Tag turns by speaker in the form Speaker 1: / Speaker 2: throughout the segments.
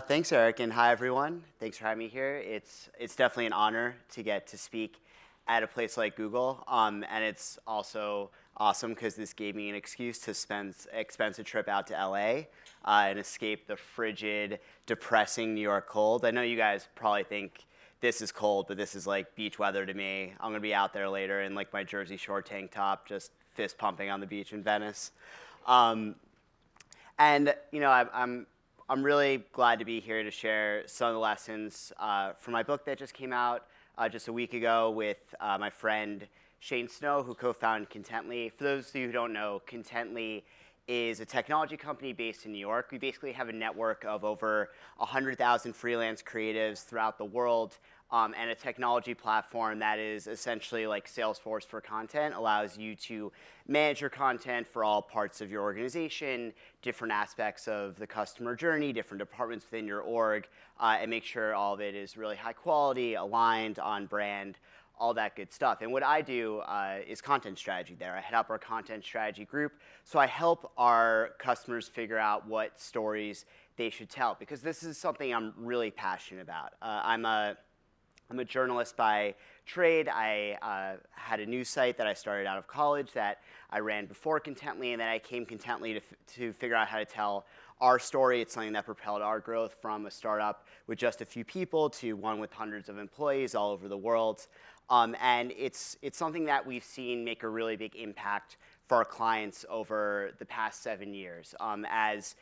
Speaker 1: Thanks, Eric, and hi, everyone. Thanks for having me here. It's definitely an honor to get to speak at a place like Google, and it's also awesome because this gave me an excuse to spend expensive trip out to LA and escape the frigid, depressing New York cold. I know you guys probably think this is cold, but this is like beach weather to me. I'm gonna be out there later in like my Jersey Shore tank top, just fist pumping on the beach in Venice. And you know, I'm really glad to be here to share some of the lessons from my book that just came out just a week ago with my friend Shane Snow, who co-founded Contently. For those of you who don't know, Contently is a technology company based in New York. We basically have a network of over 100,000 freelance creatives throughout the world, and a technology platform that is essentially like Salesforce for content, allows you to manage your content for all parts of your organization, different aspects of the customer journey, different departments within your org, and make sure all of it is really high quality, aligned, on brand, all that good stuff. And what I do is content strategy there. I head up our content strategy group. So I help our customers figure out what stories they should tell, because this is something I'm really passionate about. I'm a journalist by trade. I had a news site that I started out of college that I ran before Contently, and then I came Contently to figure out how to tell our story. It's something that propelled our growth from a startup with just a few people to one with hundreds of employees all over the world. And it's something that we've seen make a really big impact for our clients over the past 7 years. As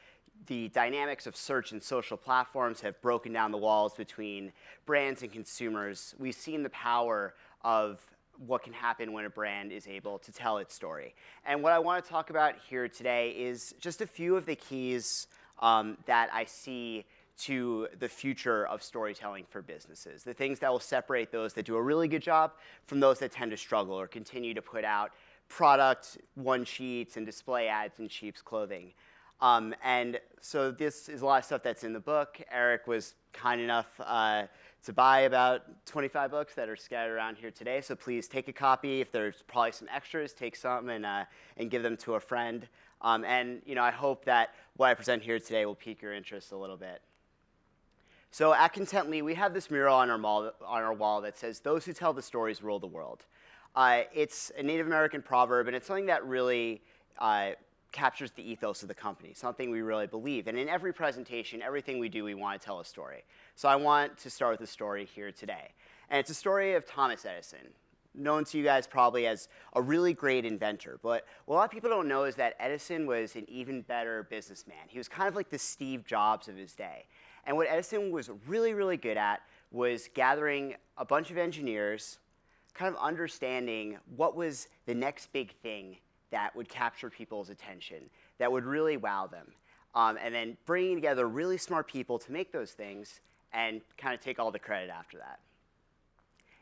Speaker 1: the dynamics of search and social platforms have broken down the walls between brands and consumers, we've seen the power of what can happen when a brand is able to tell its story. And what I want to talk about here today is just a few of the keys that I see to the future of storytelling for businesses, the things that will separate those that do a really good job from those that tend to struggle or continue to put out product one-sheets and display ads in sheep's clothing. And so this is a lot of stuff that's in the book. Eric was kind enough to buy about 25 books that are scattered around here today. So please take a copy. If there's probably some extras, take some and give them to a friend. And you know, I hope that what I present here today will pique your interest a little bit. So at Contently, we have this mural on our wall that says, "Those who tell the stories rule the world." It's a Native American proverb, and it's something that really captures the ethos of the company, something we really believe. And in every presentation, everything we do, we want to tell a story. So I want to start with a story here today. And it's a story of Thomas Edison, known to you guys probably as a really great inventor. But what a lot of people don't know is that Edison was an even better businessman. He was kind of like the Steve Jobs of his day. And what Edison was really, really good at was gathering a bunch of engineers, kind of understanding what was the next big thing that would capture people's attention, that would really wow them, and then bringing together really smart people to make those things and kind of take all the credit after that.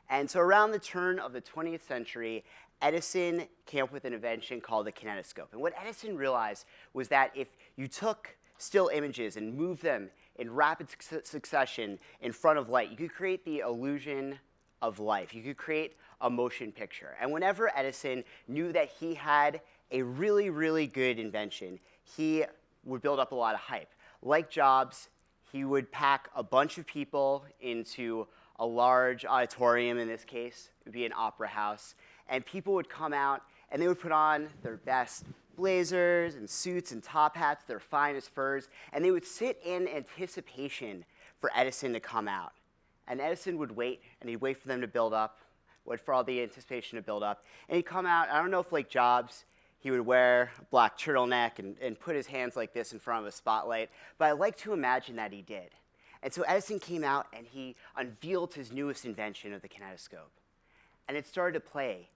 Speaker 1: And so around the turn of the 20th century, Edison came up with an invention called the kinetoscope. And what Edison realized was that if you took still images and moved them in rapid succession in front of light, you could create the illusion of life. You could create a motion picture. And whenever Edison knew that he had a really, really good invention, he would build up a lot of hype. Like Jobs, he would pack a bunch of people into a large auditorium. In this case, it would be an opera house. And people would come out, and they would put on their best blazers and suits and top hats, their finest furs, and they would sit in anticipation for Edison to come out. And Edison would wait, and he'd wait for them to build up, wait for all the anticipation to build up. And he'd come out. I don't know if, like Jobs, he would wear a black turtleneck and put his hands like this in front of a spotlight, but I like to imagine that he did. And so Edison came out, and he unveiled his newest invention of the kinetoscope. And it started to play.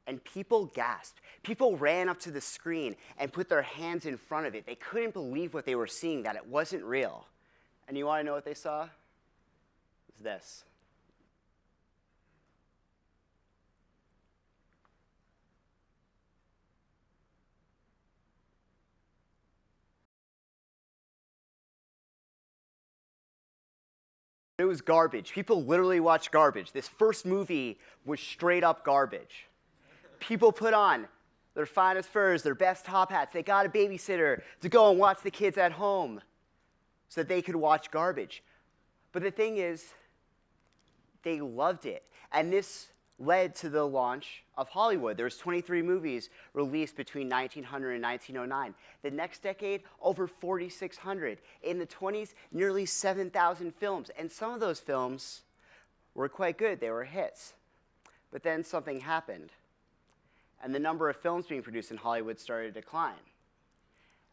Speaker 1: And people gasped. People ran up to the screen and put their hands in front of it. They couldn't believe what they were seeing, that it wasn't real. And you want to know what they saw? It was this. It was garbage. People literally watched garbage. This first movie was straight up garbage. People put on their finest furs, their best top hats. They got a babysitter to go and watch the kids at home so that they could watch garbage. But the thing is, they loved it. And this led to the launch of Hollywood. There was 23 movies released between 1900 and 1909. The next decade, over 4,600. In the 20s, nearly 7,000 films. And some of those films were quite good. They were hits. But then something happened. And the number of films being produced in Hollywood started to decline.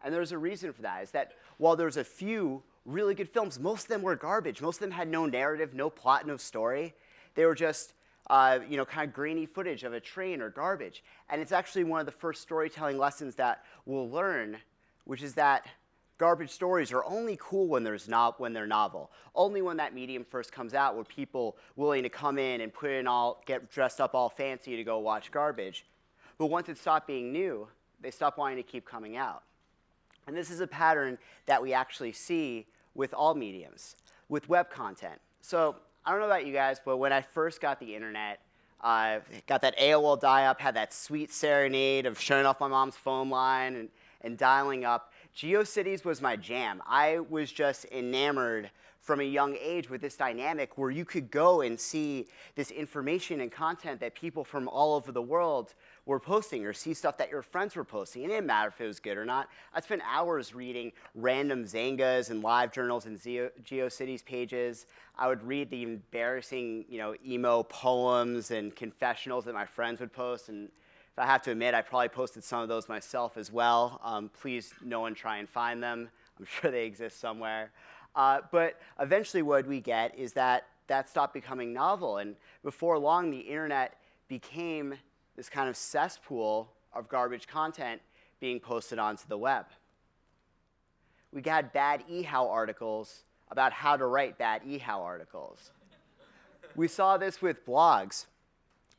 Speaker 1: And there's a reason for that, is that while there's a few really good films, most of them were garbage. Most of them had no narrative, no plot, no story. They were just kind of grainy footage of a train or garbage. And it's actually one of the first storytelling lessons that we'll learn, which is that garbage stories are only cool when they're novel. Only when that medium first comes out were people willing to come in and get dressed up all fancy to go watch garbage. But once it stopped being new, they stopped wanting to keep coming out. And this is a pattern that we actually see with all mediums, with web content. So I don't know about you guys, but when I first got the internet, got that AOL dial-up, had that sweet serenade of shutting off my mom's phone line and dialing up. GeoCities was my jam. I was just enamored from a young age with this dynamic where you could go and see this information and content that people from all over the world were posting, or see stuff that your friends were posting. It didn't matter if it was good or not. I spent hours reading random Zyngas and live journals and GeoCities pages. I would read the embarrassing, emo poems and confessionals that my friends would post. And if I have to admit, I probably posted some of those myself as well. Please, no one try and find them. I'm sure they exist somewhere. But eventually what we get is that stopped becoming novel. And before long, the internet became this kind of cesspool of garbage content being posted onto the web. We got bad eHow articles about how to write bad eHow articles. We saw this with blogs.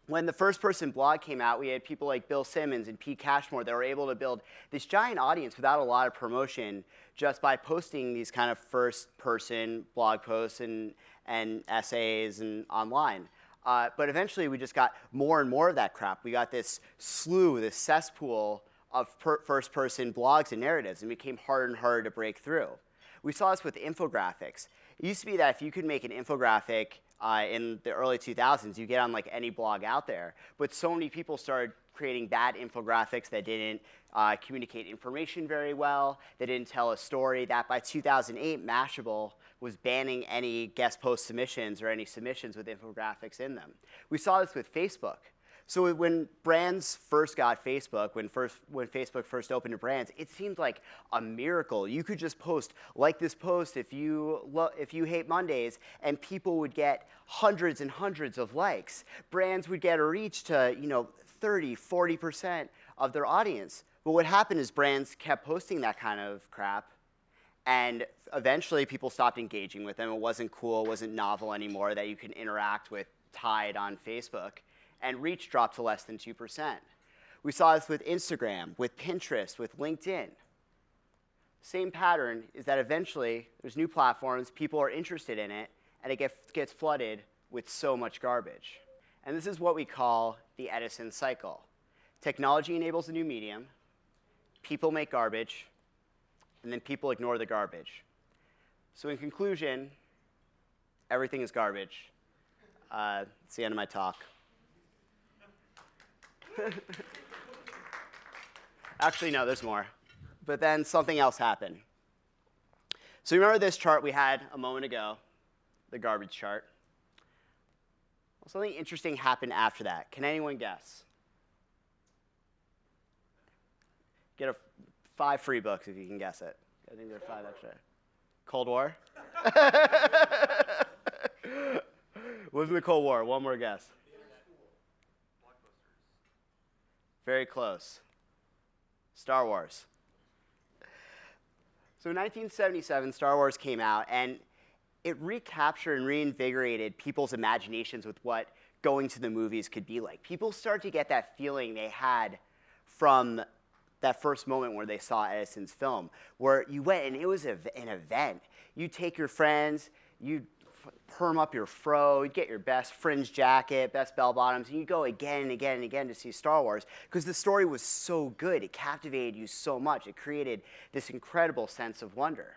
Speaker 1: When the first-person blog came out, we had people like Bill Simmons and Pete Cashmore that were able to build this giant audience without a lot of promotion just by posting these kind of first-person blog posts and essays and online. But eventually, we just got more and more of that crap. We got this slew, this cesspool of first-person blogs and narratives, and it became harder and harder to break through. We saw this with infographics. It used to be that if you could make an infographic in the early 2000s, you get on like any blog out there. But so many people started creating bad infographics that didn't communicate information very well, that didn't tell a story, that by 2008, Mashable was banning any guest post submissions or any submissions with infographics in them. We saw this with Facebook. So when brands first got Facebook, when Facebook first opened to brands, it seemed like a miracle. You could just post like this post if you hate Mondays, and people would get hundreds and hundreds of likes. Brands would get a reach to 30, 40% of their audience. But what happened is brands kept posting that kind of crap, and eventually people stopped engaging with them. It wasn't cool, it wasn't novel anymore that you can interact with Tide on Facebook. And reach dropped to less than 2%. We saw this with Instagram, with Pinterest, with LinkedIn. Same pattern is that eventually there's new platforms, people are interested in it, and it gets flooded with so much garbage. And this is what we call the Edison cycle. Technology enables a new medium, people make garbage, and then people ignore the garbage. So in conclusion, everything is garbage. It's the end of my talk. Actually, no, there's more. But then something else happened. So remember this chart we had a moment ago, the garbage chart? Well, something interesting happened after that. Can anyone guess? Get 5 free books if you can guess it. I think there are 5 extra. Cold War? Wasn't the Cold War? One more guess. Very close. Star Wars. So in 1977, Star Wars came out, and it recaptured and reinvigorated people's imaginations with what going to the movies could be like. People started to get that feeling they had from that first moment where they saw Edison's film, where you went and it was an event. You'd take your friends, you'd perm up your fro, you'd get your best fringe jacket, best bell bottoms, and you go again and again and again to see Star Wars because the story was so good. It captivated you so much. It created this incredible sense of wonder.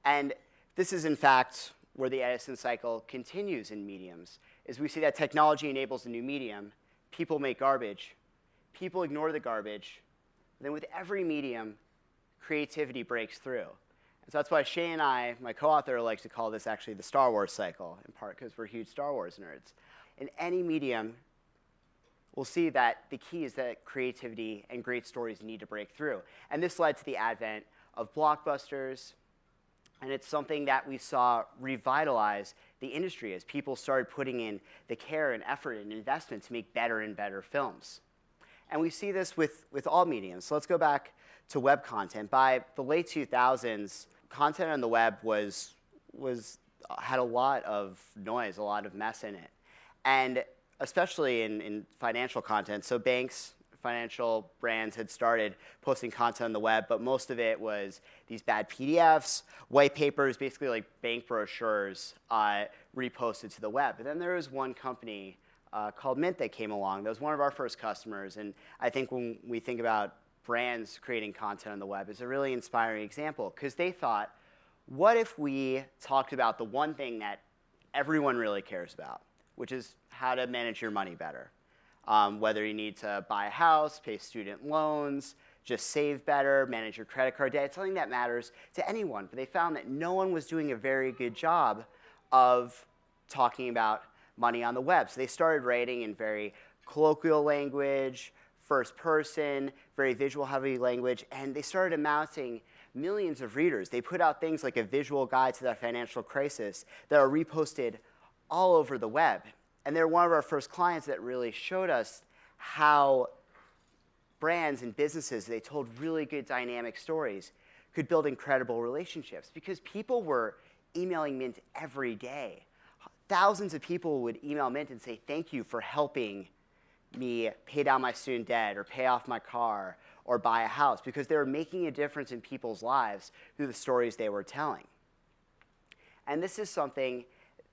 Speaker 1: And this is, in fact, where the Edison cycle continues in mediums, is we see that technology enables a new medium, people make garbage, people ignore the garbage, and then with every medium, creativity breaks through. And so that's why Shay and I, my co-author, likes to call this actually the Star Wars cycle, in part because we're huge Star Wars nerds. In any medium, we'll see that the key is that creativity and great stories need to break through. And this led to the advent of blockbusters, and it's something that we saw revitalize the industry as people started putting in the care and effort and investment to make better and better films. And we see this with all mediums. So let's go back to web content. By the late 2000s, content on the web had a lot of noise, a lot of mess in it. And especially in financial content. So banks, financial brands had started posting content on the web, but most of it was these bad PDFs, white papers, basically like bank brochures reposted to the web. But then there was one company called Mint that came along. That was one of our first customers. And I think when we think about brands creating content on the web, it's a really inspiring example because they thought, what if we talked about the one thing that everyone really cares about, which is how to manage your money better? Whether you need to buy a house, pay student loans, just save better, manage your credit card debt. It's something that matters to anyone. But they found that no one was doing a very good job of talking about money on the web. So they started writing in very colloquial language, first person, very visual heavy language, and they started amassing millions of readers. They put out things like a visual guide to that financial crisis that are reposted all over the web. And they're one of our first clients that really showed us how brands and businesses, they told really good dynamic stories, could build incredible relationships because people were emailing Mint every day. Thousands of people would email Mint and say, thank you for helping me pay down my student debt or pay off my car or buy a house because they were making a difference in people's lives through the stories they were telling. And this is something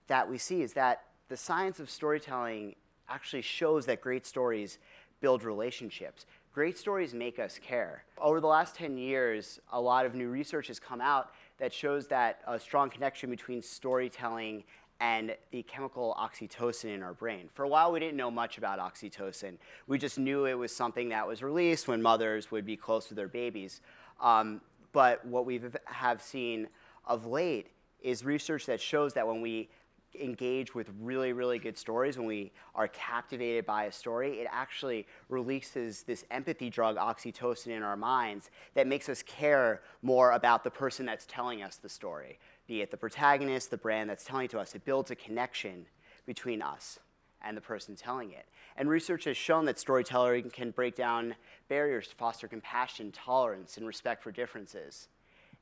Speaker 1: that we see is that the science of storytelling actually shows that great stories build relationships. Great stories make us care. Over the last 10 years, a lot of new research has come out that shows that a strong connection between storytelling and the chemical oxytocin in our brain. For a while, we didn't know much about oxytocin. We just knew it was something that was released when mothers would be close to their babies. But what we have seen of late is research that shows that when we engage with really, really good stories, when we are captivated by a story, it actually releases this empathy drug, oxytocin, in our minds that makes us care more about the person that's telling us the story, be it the protagonist, the brand that's telling it to us. It builds a connection between us and the person telling it. And research has shown that storytelling can break down barriers to foster compassion, tolerance, and respect for differences.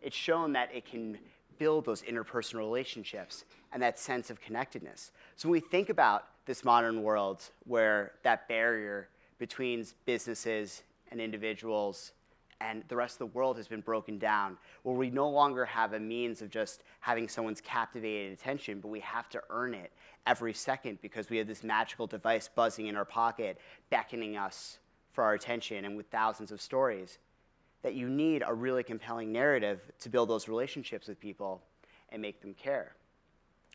Speaker 1: It's shown that it can build those interpersonal relationships and that sense of connectedness. So when we think about this modern world where that barrier between businesses and individuals and the rest of the world has been broken down, where we no longer have a means of just having someone's captivated attention, but we have to earn it every second because we have this magical device buzzing in our pocket, beckoning us for our attention, and with thousands of stories, that you need a really compelling narrative to build those relationships with people and make them care.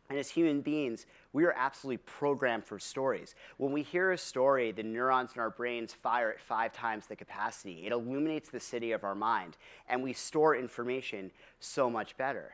Speaker 1: And as human beings, we are absolutely programmed for stories. When we hear a story, the neurons in our brains fire at 5 times the capacity. It illuminates the city of our mind, and we store information so much better.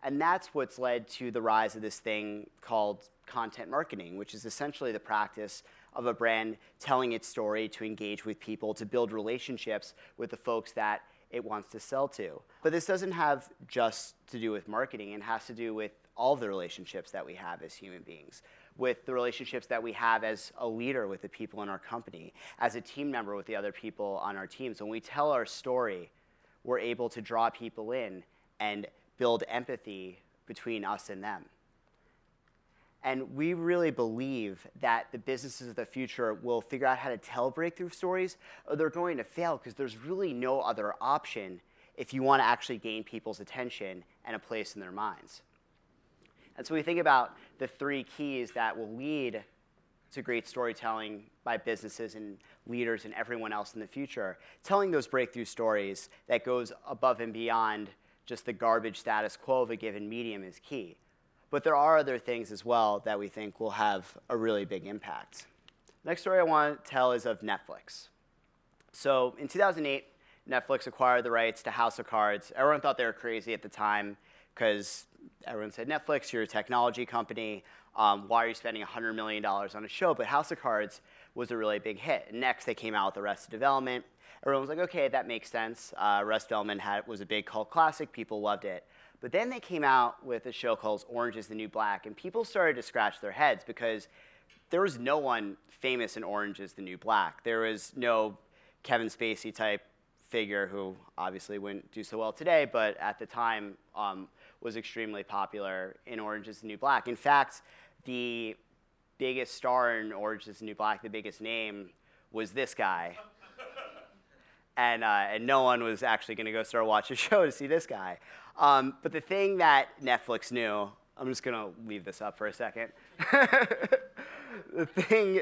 Speaker 1: And that's what's led to the rise of this thing called content marketing, which is essentially the practice of a brand telling its story to engage with people, to build relationships with the folks that it wants to sell to. But this doesn't have just to do with marketing. It has to do with all the relationships that we have as human beings, with the relationships that we have as a leader with the people in our company, as a team member with the other people on our team. So when we tell our story, we're able to draw people in and build empathy between us and them. And we really believe that the businesses of the future will figure out how to tell breakthrough stories, or they're going to fail because there's really no other option if you want to actually gain people's attention and a place in their minds. And so we think about the three keys that will lead to great storytelling by businesses and leaders and everyone else in the future. Telling those breakthrough stories that goes above and beyond just the garbage status quo of a given medium is key. But there are other things as well that we think will have a really big impact. Next story I want to tell is of Netflix. So in 2008, Netflix acquired the rights to House of Cards. Everyone thought they were crazy at the time because everyone said, Netflix, you're a technology company. Why are you spending $100 million on a show? But House of Cards was a really big hit. And next, they came out with Arrested Development. Everyone was like, OK, that makes sense. Arrested Development was a big cult classic. People loved it. But then they came out with a show called Orange is the New Black. And people started to scratch their heads because there was no one famous in Orange is the New Black. There was no Kevin Spacey type figure who obviously wouldn't do so well today, but at the time was extremely popular in Orange is the New Black. In fact, the biggest star in Orange is the New Black, the biggest name, was this guy. And no one was actually going to go start watching a show to see this guy. But the thing that Netflix knew, I'm just going to leave this up for a second. The thing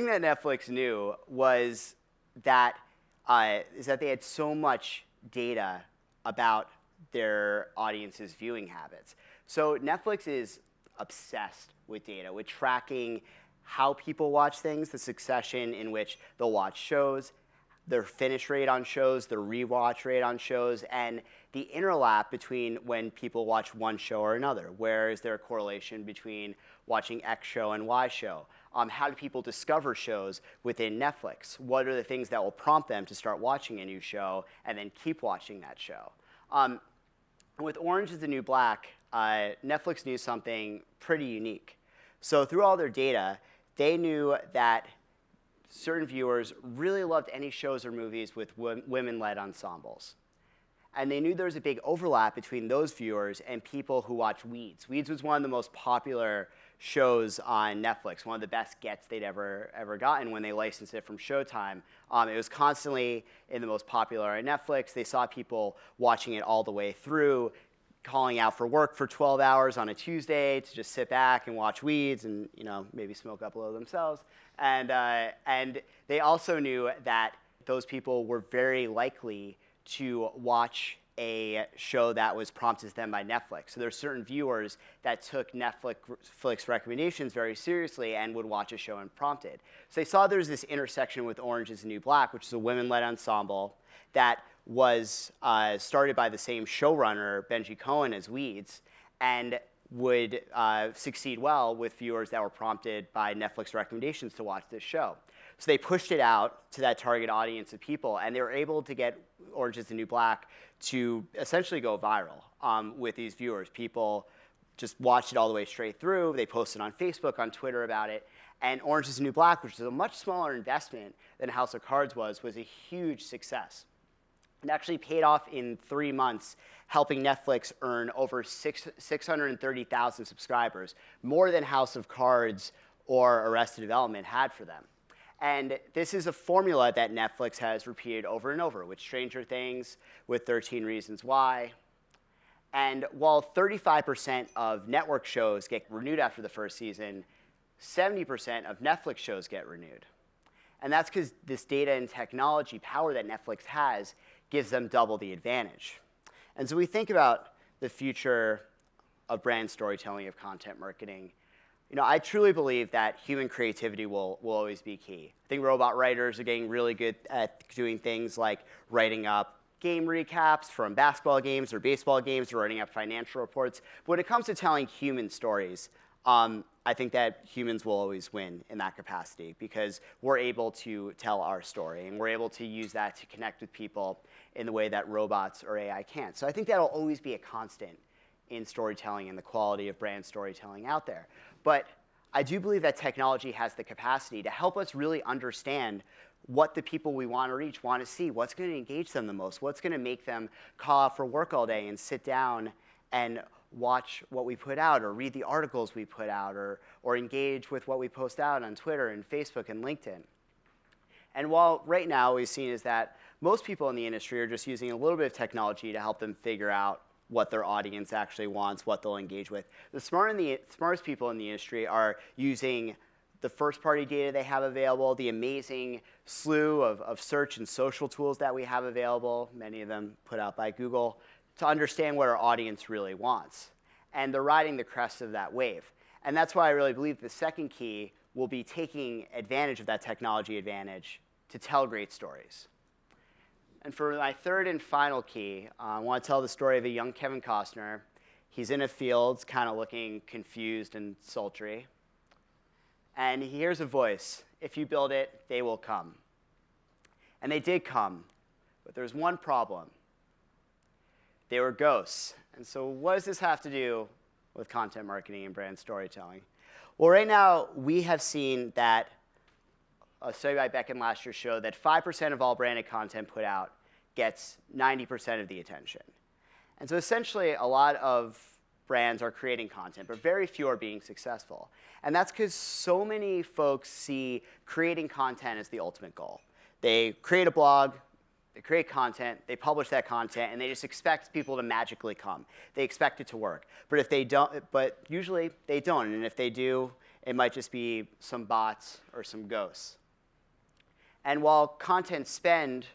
Speaker 1: that Netflix knew was that they had so much data about their audience's viewing habits. So Netflix is obsessed with data, with tracking how people watch things, the succession in which they'll watch shows, their finish rate on shows, their rewatch rate on shows, and the interlap between when people watch one show or another. Where is there a correlation between watching X show and Y show? How do people discover shows within Netflix? What are the things that will prompt them to start watching a new show and then keep watching that show? With Orange is the New Black, Netflix knew something pretty unique. So through all their data, they knew that certain viewers really loved any shows or movies with women-led ensembles. And they knew there was a big overlap between those viewers and people who watch Weeds. Weeds was one of the most popular shows on Netflix, one of the best gets they'd ever gotten when they licensed it from Showtime. It was constantly in the most popular on Netflix. They saw people watching it all the way through, calling out for work for 12 hours on a Tuesday to just sit back and watch Weeds and maybe smoke up a little themselves. And they also knew that those people were very likely to watch a show that was prompted to them by Netflix. So there are certain viewers that took Netflix recommendations very seriously and would watch a show unprompted. So they saw there was this intersection with Orange is the New Black, which is a women-led ensemble that was started by the same showrunner, Benji Cohen, as Weeds, and would succeed well with viewers that were prompted by Netflix recommendations to watch this show. So they pushed it out to that target audience of people, and they were able to get Orange is the New Black to essentially go viral with these viewers. People just watched it all the way straight through. They posted on Facebook, on Twitter about it. And Orange is the New Black, which is a much smaller investment than House of Cards was a huge success. It actually paid off in 3 months, helping Netflix earn over 630,000 subscribers, more than House of Cards or Arrested Development had for them. And this is a formula that Netflix has repeated over and over with Stranger Things, with 13 Reasons Why. And while 35% of network shows get renewed after the first season, 70% of Netflix shows get renewed. And that's because this data and technology power that Netflix has gives them double the advantage. And so we think about the future of brand storytelling, of content marketing. I truly believe that human creativity will always be key. I think robot writers are getting really good at doing things like writing up game recaps from basketball games or baseball games, or writing up financial reports. But when it comes to telling human stories, I think that humans will always win in that capacity because we're able to tell our story, and we're able to use that to connect with people in the way that robots or AI can't. So I think that'll always be a constant in storytelling and the quality of brand storytelling out there. But I do believe that technology has the capacity to help us really understand what the people we want to reach want to see, what's going to engage them the most, what's going to make them call out for work all day and sit down and watch what we put out, or read the articles we put out, or engage with what we post out on Twitter and Facebook and LinkedIn. And while right now we've seen is that most people in the industry are just using a little bit of technology to help them figure out what their audience actually wants, what they'll engage with. The smartest people in the industry are using the first-party data they have available, the amazing slew of search and social tools that we have available, many of them put out by Google, to understand what our audience really wants. And they're riding the crest of that wave. And that's why I really believe the second key will be taking advantage of that technology advantage to tell great stories. And for my third and final key, I want to tell the story of a young Kevin Costner. He's in a field, kind of looking confused and sultry. And he hears a voice, "If you build it, they will come." And they did come, but there's one problem. They were ghosts. And so what does this have to do with content marketing and brand storytelling? Well, right now, we have seen that a study by Beckon last year showed that 5% of all branded content put out gets 90% of the attention. And so essentially, a lot of brands are creating content, but very few are being successful. And that's because so many folks see creating content as the ultimate goal. They create a blog, they create content, they publish that content, and they just expect people to magically come. They expect it to work. But if they don't, but usually they don't. And if they do, it might just be some bots or some ghosts. And while content spend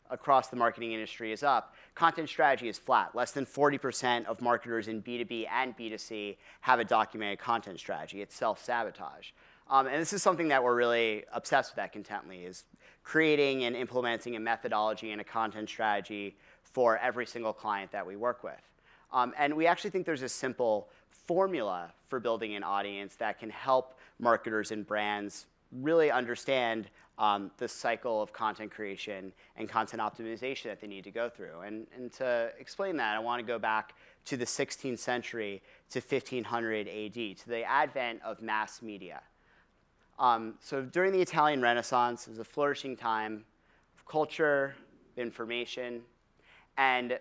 Speaker 1: across the marketing industry is up, content strategy is flat. Less than 40% of marketers in B2B and B2C have a documented content strategy. It's self-sabotage. And this is something that we're really obsessed with at Contently, is creating and implementing a methodology and a content strategy for every single client that we work with. And we actually think there's a simple formula for building an audience that can help marketers and brands really understand the cycle of content creation and content optimization that they need to go through. And to explain that, I want to go back to the 16th century to 1500 AD, to the advent of mass media. So during the Italian Renaissance, it was a flourishing time of culture, information, and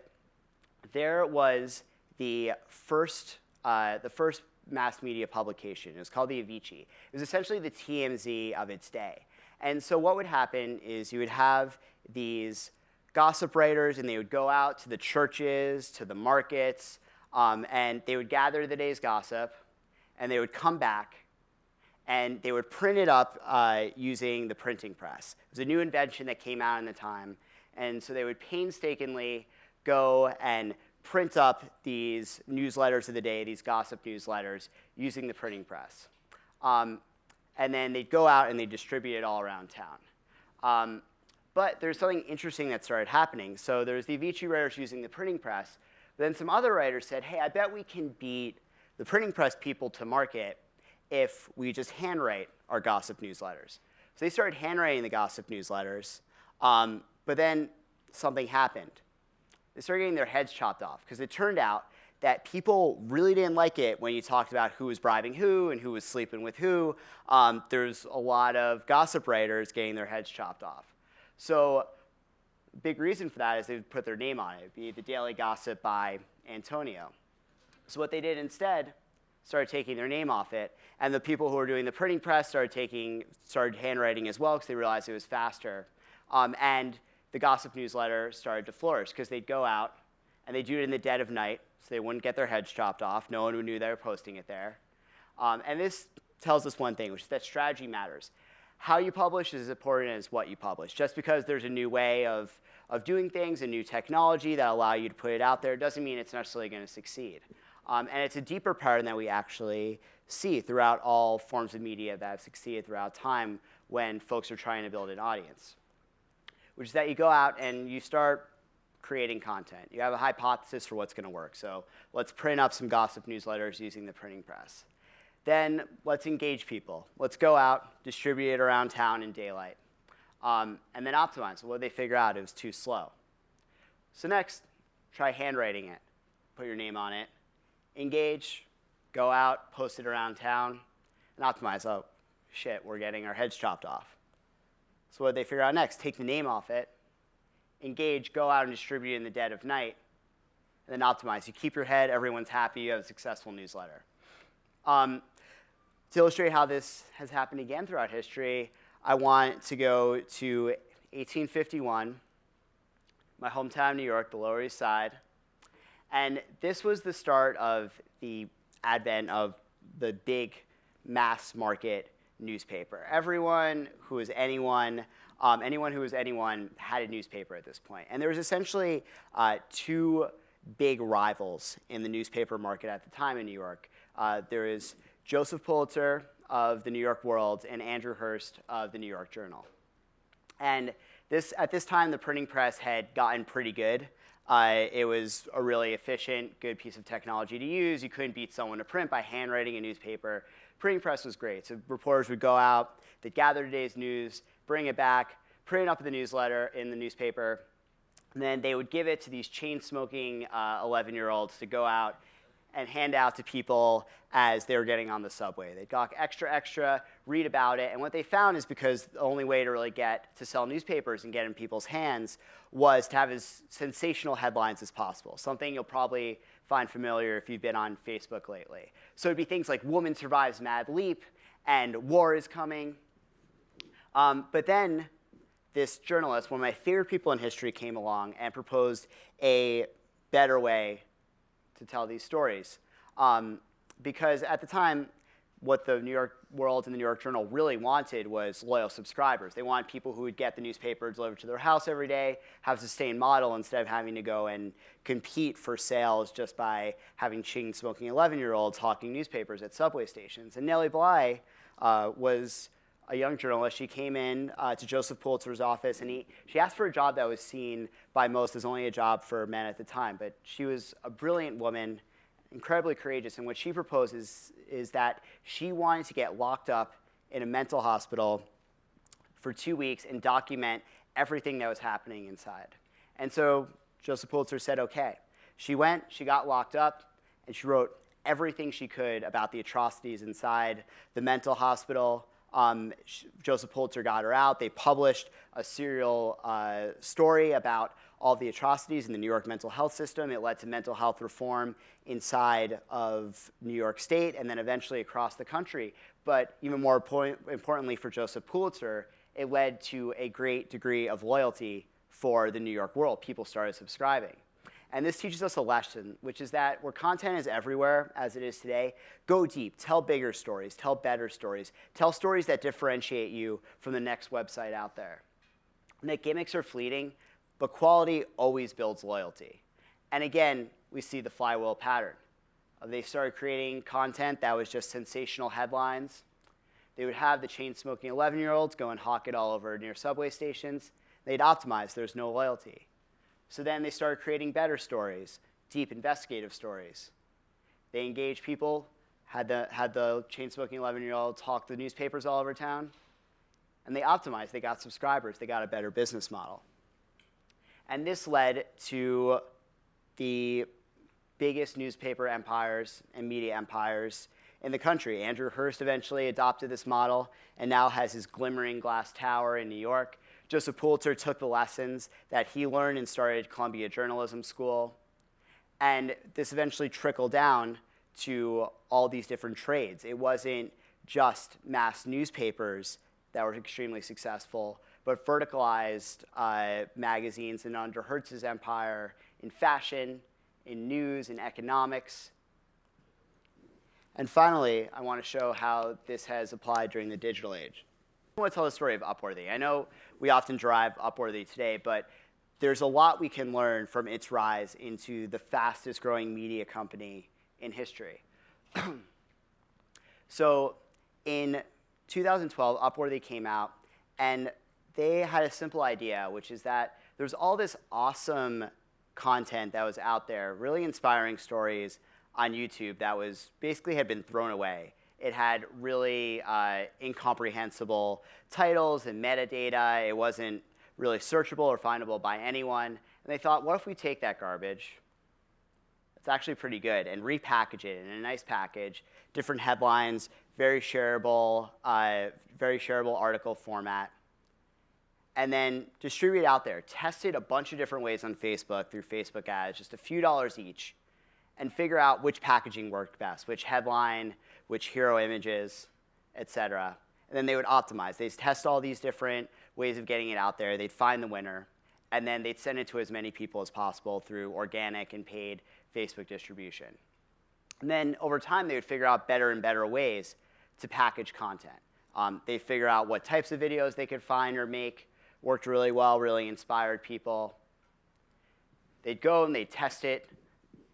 Speaker 1: there was the first mass media publication. It was called the Avicii. It was essentially the TMZ of its day. And so what would happen is you would have these gossip writers, and they would go out to the churches, to the markets, and they would gather the day's gossip, and they would come back, and they would print it up using the printing press. It was a new invention that came out in the time, and so they would painstakingly go and print up these newsletters of the day, these gossip newsletters, using the printing press. And then they'd go out and they'd distribute it all around town. But there's something interesting that started happening. So there's the Avicii writers using the printing press. But then some other writers said, hey, I bet we can beat the printing press people to market if we just handwrite our gossip newsletters. So they started handwriting the gossip newsletters. But then something happened. They started getting their heads chopped off, because it turned out that people really didn't like it when you talked about who was bribing who and who was sleeping with who. There's a lot of gossip writers getting their heads chopped off. So a big reason for that is they would put their name on it. It would be the Daily Gossip by Antonio. So what they did instead, started taking their name off it, and the people who were doing the printing press started handwriting as well, because they realized it was faster. And the gossip newsletter started to flourish, because they'd go out and they'd do it in the dead of night, so they wouldn't get their heads chopped off. No one knew they were posting it there. And this tells us one thing, which is that strategy matters. How you publish is as important as what you publish. Just because there's a new way of doing things, a new technology that allow you to put it out there, doesn't mean it's necessarily going to succeed. And it's a deeper pattern that we actually see throughout all forms of media that have succeeded throughout time when folks are trying to build an audience, which is that you go out and you start creating content. You have a hypothesis for what's going to work. So let's print up some gossip newsletters using the printing press. Then let's engage people. Let's go out, distribute it around town in daylight, and then optimize. So what did they figure out? It was too slow. So next, try handwriting it. Put your name on it. Engage, go out, post it around town, and optimize. Oh, shit, we're getting our heads chopped off. So what did they figure out next? Take the name off it, engage, go out and distribute it in the dead of night, and then optimize. You keep your head, everyone's happy, you have a successful newsletter. To illustrate how this has happened again throughout history, I want to go to 1851, my hometown, New York, the Lower East Side. And this was the start of the advent of the big mass market newspaper. Everyone who was anyone, anyone who was anyone had a newspaper at this point. And there was essentially two big rivals in the newspaper market at the time in New York. There is Joseph Pulitzer of the New York World and Andrew Hearst of the New York Journal. And at this time, the printing press had gotten pretty good. It was a really efficient, good piece of technology to use. You couldn't beat someone to print by handwriting a newspaper. Printing press was great. So reporters would go out, they'd gather today's news, bring it back, print it up in the newsletter, in the newspaper, and then they would give it to these chain-smoking 11-year-olds to go out and hand out to people as they were getting on the subway. They'd gawk extra, read about it, and what they found is because the only way to really get to sell newspapers and get in people's hands was to have as sensational headlines as possible, something you'll probably find familiar if you've been on Facebook lately. So it'd be things like woman survives mad leap and war is coming. But then this journalist, one of my favorite people in history, came along and proposed a better way to tell these stories. Because at the time, what the New York World and the New York Journal really wanted was loyal subscribers. They wanted people who would get the newspaper delivered to their house every day, have a sustained model instead of having to go and compete for sales just by having chain-smoking 11-year-olds hawking newspapers at subway stations. And Nellie Bly was a young journalist. She came in to Joseph Pulitzer's office, and she asked for a job that was seen by most as only a job for men at the time. But she was a brilliant woman, incredibly courageous, and what she proposes is that she wanted to get locked up in a mental hospital for 2 weeks and document everything that was happening inside. And so Joseph Pulitzer said, okay. She went, she got locked up, and she wrote everything she could about the atrocities inside the mental hospital. Joseph Pulitzer got her out. They published a serial story about all the atrocities in the New York mental health system. It led to mental health reform inside of New York State and then eventually across the country. But even more importantly for Joseph Pulitzer, it led to a great degree of loyalty for the New York World. People started subscribing. And this teaches us a lesson, which is that where content is everywhere, as it is today, go deep, tell bigger stories, tell better stories, tell stories that differentiate you from the next website out there. And that gimmicks are fleeting, but quality always builds loyalty. And again, we see the flywheel pattern. They started creating content that was just sensational headlines. They would have the chain-smoking 11-year-olds go and hawk it all over near subway stations. They'd optimize, there's no loyalty. So then they started creating better stories, deep investigative stories. They engaged people, had the chain-smoking 11-year-olds hawk the newspapers all over town, and they optimized. They got subscribers. They got a better business model. And this led to the biggest newspaper empires and media empires in the country. Andrew Hearst eventually adopted this model and now has his glimmering glass tower in New York. Joseph Pulitzer took the lessons that he learned and started Columbia Journalism School. And this eventually trickled down to all these different trades. It wasn't just mass newspapers that were extremely successful, but verticalized magazines and under Hearst's empire in fashion, in news, in economics. And finally, I want to show how this has applied during the digital age. I want to tell the story of Upworthy. I know we often derive Upworthy today, but there's a lot we can learn from its rise into the fastest growing media company in history. So in 2012, Upworthy came out, and they had a simple idea, which is that there's all this awesome content that was out there, really inspiring stories on YouTube that was basically had been thrown away. It had really incomprehensible titles and metadata. It wasn't really searchable or findable by anyone. And they thought, what if we take that garbage? It's actually pretty good, and repackage it in a nice package, different headlines, very shareable article format, and then distribute it out there. Test it a bunch of different ways on Facebook through Facebook ads, just a few dollars each, and figure out which packaging worked best, which headline, which hero images, et cetera. And then they would optimize. They'd test all these different ways of getting it out there. They'd find the winner. and then they'd send it to as many people as possible through organic and paid Facebook distribution. And then over time, they would figure out better and better ways to package content. They'd figure out what types of videos they could find or make worked really well, really inspired people. They'd go and they'd test it,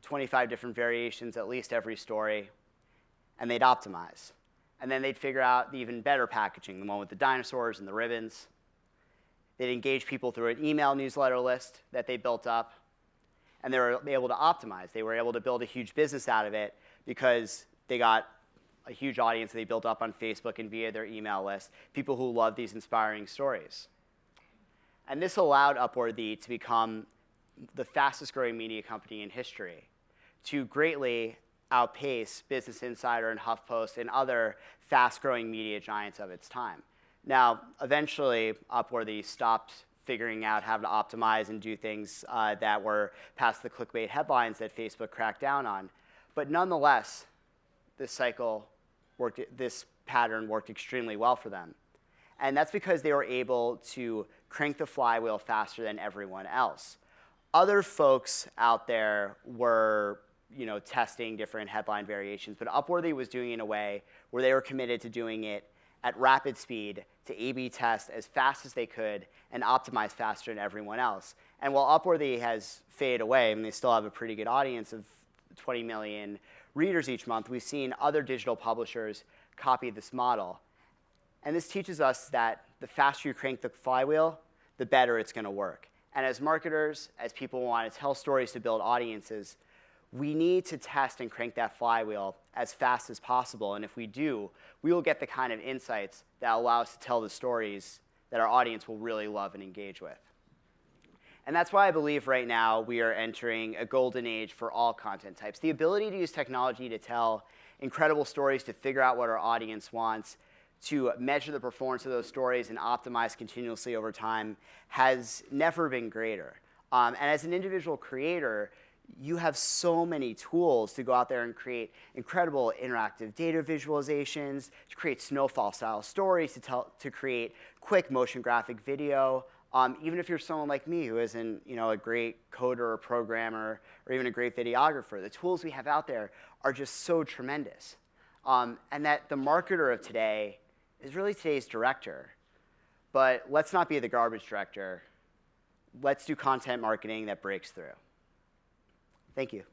Speaker 1: 25 different variations, at least every story, and they'd optimize. And then they'd figure out the even better packaging, the one with the dinosaurs and the ribbons. They'd engage people through an email newsletter list that they built up, and they were able to optimize. They were able to build a huge business out of it because they got a huge audience that they built up on Facebook and via their email list, people who love these inspiring stories. And this allowed Upworthy to become the fastest growing media company in history, to greatly outpace Business Insider and HuffPost and other fast-growing media giants of its time. Now, eventually, Upworthy stopped figuring out how to optimize and do things that were past the clickbait headlines that Facebook cracked down on. But nonetheless, this pattern worked extremely well for them. And that's because they were able to crank the flywheel faster than everyone else. Other folks out there were testing different headline variations, but Upworthy was doing it in a way where they were committed to doing it at rapid speed to A/B test as fast as they could and optimize faster than everyone else. And while Upworthy has faded away, and they still have a pretty good audience of 20 million readers each month, we've seen other digital publishers copy this model. And this teaches us that the faster you crank the flywheel, the better it's going to work. And as marketers, as people who want to tell stories to build audiences, we need to test and crank that flywheel as fast as possible. And if we do, we will get the kind of insights that allow us to tell the stories that our audience will really love and engage with. And that's why I believe right now we are entering a golden age for all content types. The ability to use technology to tell incredible stories, to figure out what our audience wants, to measure the performance of those stories and optimize continuously over time has never been greater. And as an individual creator, you have so many tools to go out there and create incredible interactive data visualizations, to create snowfall-style stories, to create quick motion graphic video. Even if you're someone like me who isn't a great coder or programmer or even a great videographer, the tools we have out there are just so tremendous. And that the marketer of today is really today's director. But let's not be the garbage director. Let's do content marketing that breaks through. Thank you.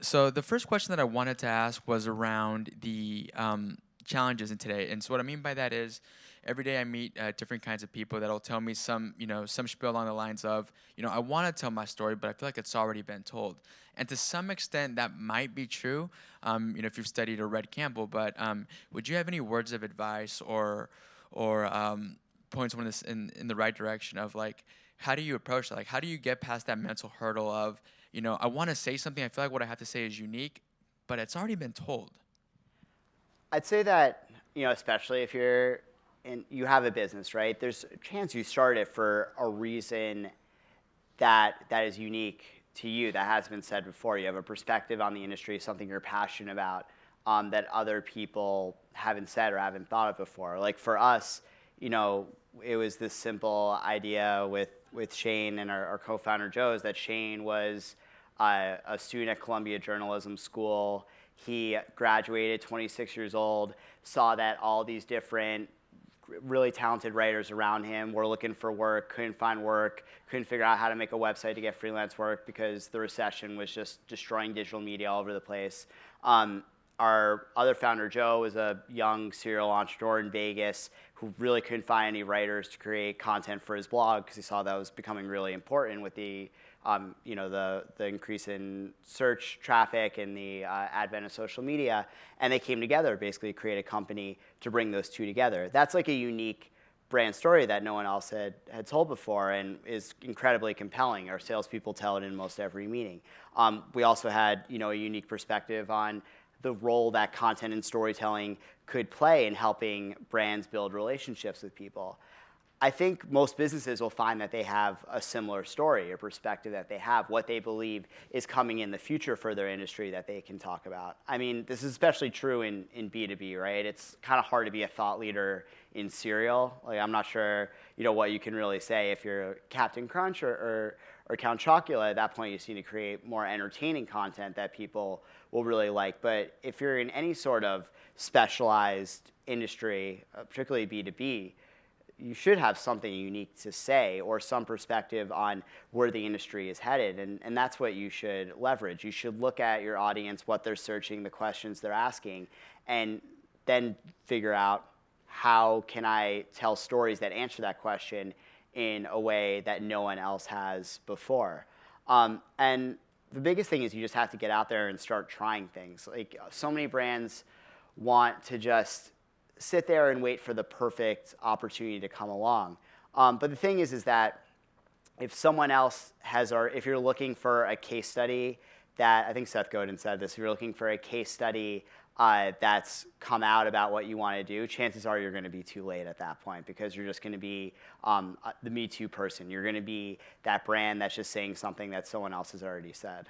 Speaker 2: So the first question that I wanted to ask was around the challenges in today. And so what I mean by that is every day I meet different kinds of people that'll tell me some spiel along the lines of, I want to tell my story, but I feel like it's already been told. And to some extent, that might be true, if you've studied or read Campbell. But would you have any words of advice or point someone in the right direction of how do you approach that? How do you get past that mental hurdle of, I want to say something, I feel like what I have to say is unique, but it's already been told?
Speaker 1: I'd say that, especially if you have a business, right? There's a chance you start it for a reason that is unique to you, that has been said before. You have a perspective on the industry, something you're passionate about that other people haven't said or haven't thought of before. Like for us, it was this simple idea with Shane and our co-founder Joe, is that Shane was a student at Columbia Journalism School. He graduated 26 years old, saw that all these different really talented writers around him were looking for work, couldn't find work, couldn't figure out how to make a website to get freelance work because the recession was just destroying digital media all over the place. Our other founder, Joe, was a young serial entrepreneur in Vegas who really couldn't find any writers to create content for his blog because he saw that was becoming really important with the increase in search traffic and the advent of social media. And they came together, basically to create a company to bring those two together. That's like a unique brand story that no one else had told before and is incredibly compelling. Our salespeople tell it in most every meeting. We also had a unique perspective on the role that content and storytelling could play in helping brands build relationships with people. I think most businesses will find that they have a similar story or perspective that they have, what they believe is coming in the future for their industry that they can talk about. I mean, this is especially true in B2B, right? It's kind of hard to be a thought leader in cereal. Like, I'm not sure, what you can really say if you're Captain Crunch or Count Chocula. At that point, you just need to create more entertaining content that people will really like. But if you're in any sort of specialized industry, particularly B2B, you should have something unique to say or some perspective on where the industry is headed. And that's what you should leverage. You should look at your audience, what they're searching, the questions they're asking, and then figure out how can I tell stories that answer that question in a way that no one else has before. And the biggest thing is you just have to get out there and start trying things. Like, so many brands want to just sit there and wait for the perfect opportunity to come along. But the thing is that if someone else has, or if you're looking for a case study that, I think Seth Godin said this, if you're looking for a case study that's come out about what you want to do, chances are you're going to be too late at that point, because you're just going to be the Me Too person. You're going to be that brand that's just saying something that someone else has already said.